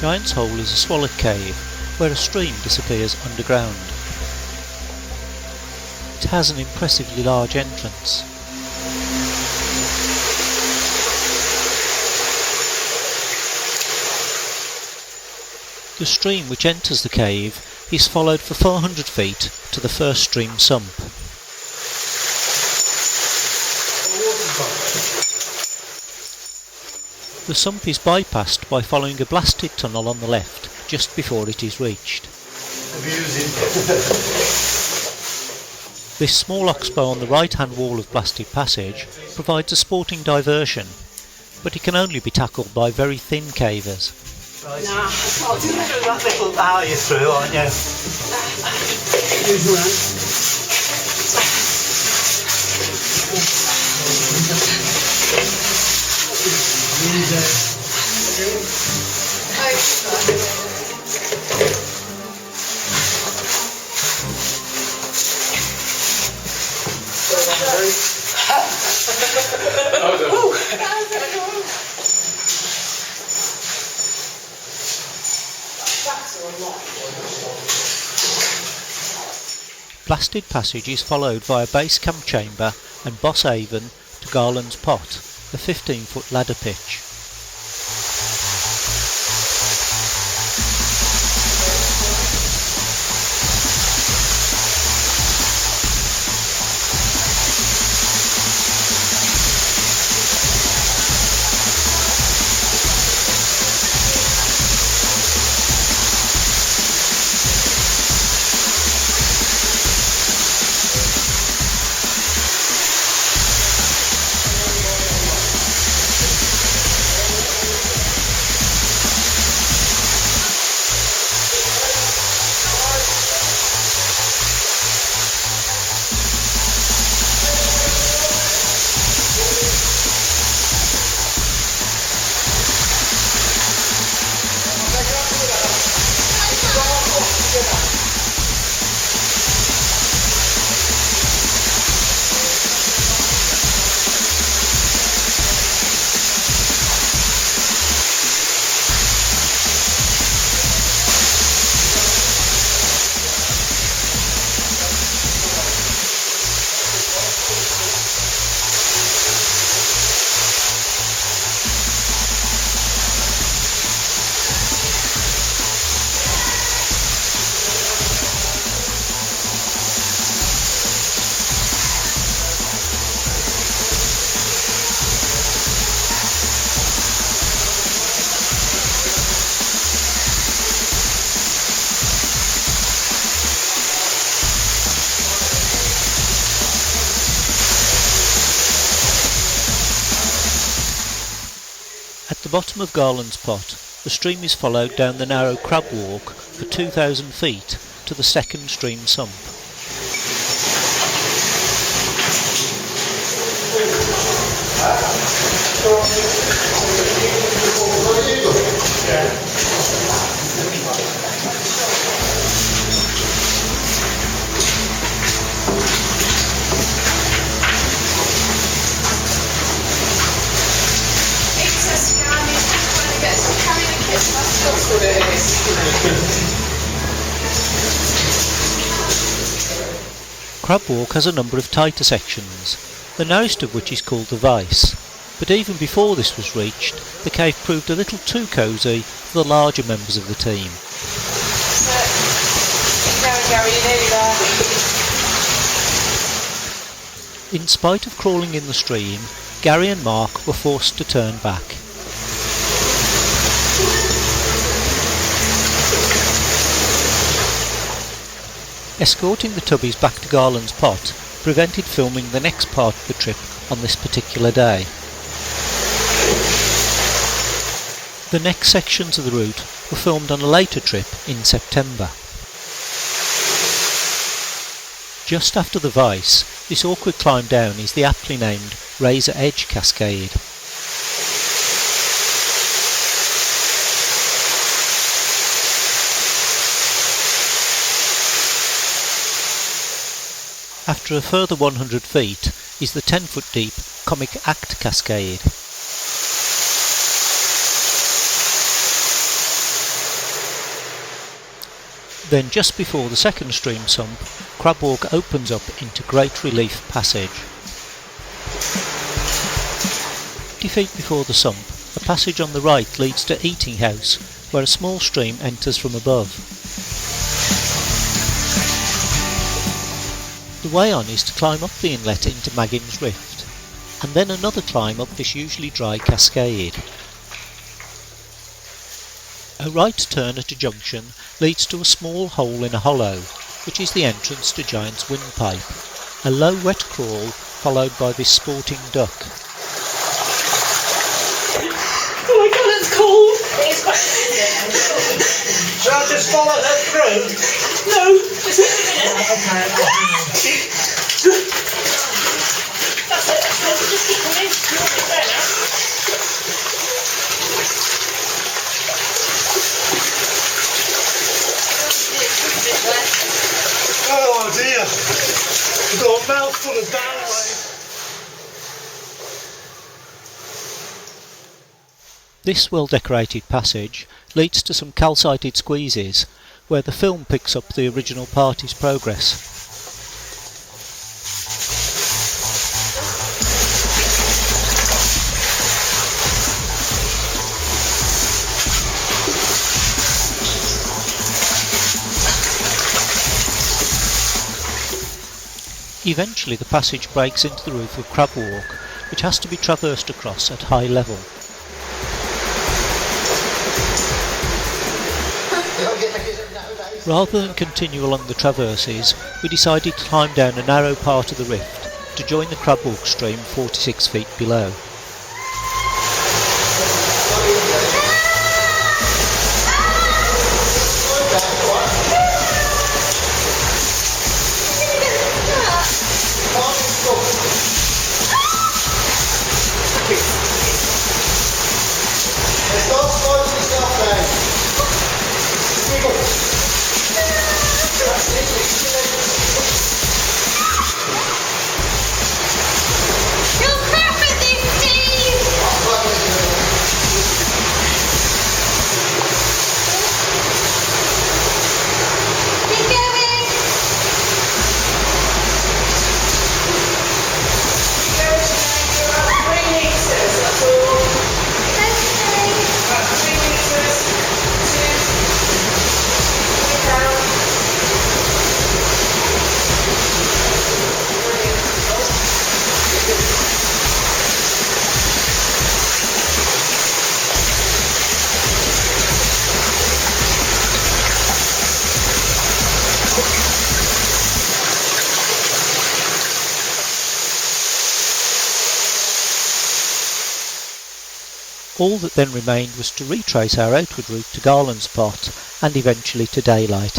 Giant's Hole is a swallow cave where a stream disappears underground. It has an impressively large entrance. The stream which enters the cave is followed for 400 feet to the first stream sump. The sump is bypassed by following a blasted tunnel on the left just before it is reached. This small oxbow on the right-hand wall of Blasted Passage provides a sporting diversion, but it can only be tackled by very thin cavers. Right. Nah, I'll do that little hour you're through, aren't you? Blasted Passage is followed by a base camp chamber and Boss Avon to Garland's Pot, a 15-foot ladder pitch. At the bottom of Garland's Pot, the stream is followed down the narrow crab walk for 2,000 feet to the second stream sump. Crab Walk has a number of tighter sections, the narrowest of which is called the Vice, but even before this was reached, the cave proved a little too cosy for the larger members of the team. In spite of crawling in the stream, Gary and Mark were forced to turn back. Escorting the Tubbies back to Garland's Pot prevented filming the next part of the trip on this particular day. The next sections of the route were filmed on a later trip in September. Just after the Vice, this awkward climb down is the aptly named Razor Edge Cascade. After a further 100 feet is the 10-foot deep Comic Act Cascade. Then just before the second stream sump, Crabwalk opens up into Great Relief Passage. 50 feet before the sump, a passage on the right leads to Eating House, where a small stream enters from above. The way on is to climb up the inlet into Maggin's Rift, and then another climb up this usually dry cascade. A right turn at a junction leads to a small hole in a hollow, which is the entrance to Giant's Windpipe, a low wet crawl followed by this sporting duck. Oh my god, it's cold! It's quite cold. Shall I just follow her through? No, just wait a minute. That's it, just keep coming. You're almost there now. Oh dear! I've got a mouthful of downway. This well-decorated passage leads to some calcited squeezes, where the film picks up the original party's progress. Eventually the passage breaks into the roof of Crabwalk, which has to be traversed across at high level. Rather than continue along the traverses, we decided to climb down a narrow part of the rift to join the Crabwalk stream 46 feet below. All that then remained was to retrace our outward route to Garland's Pot and eventually to daylight.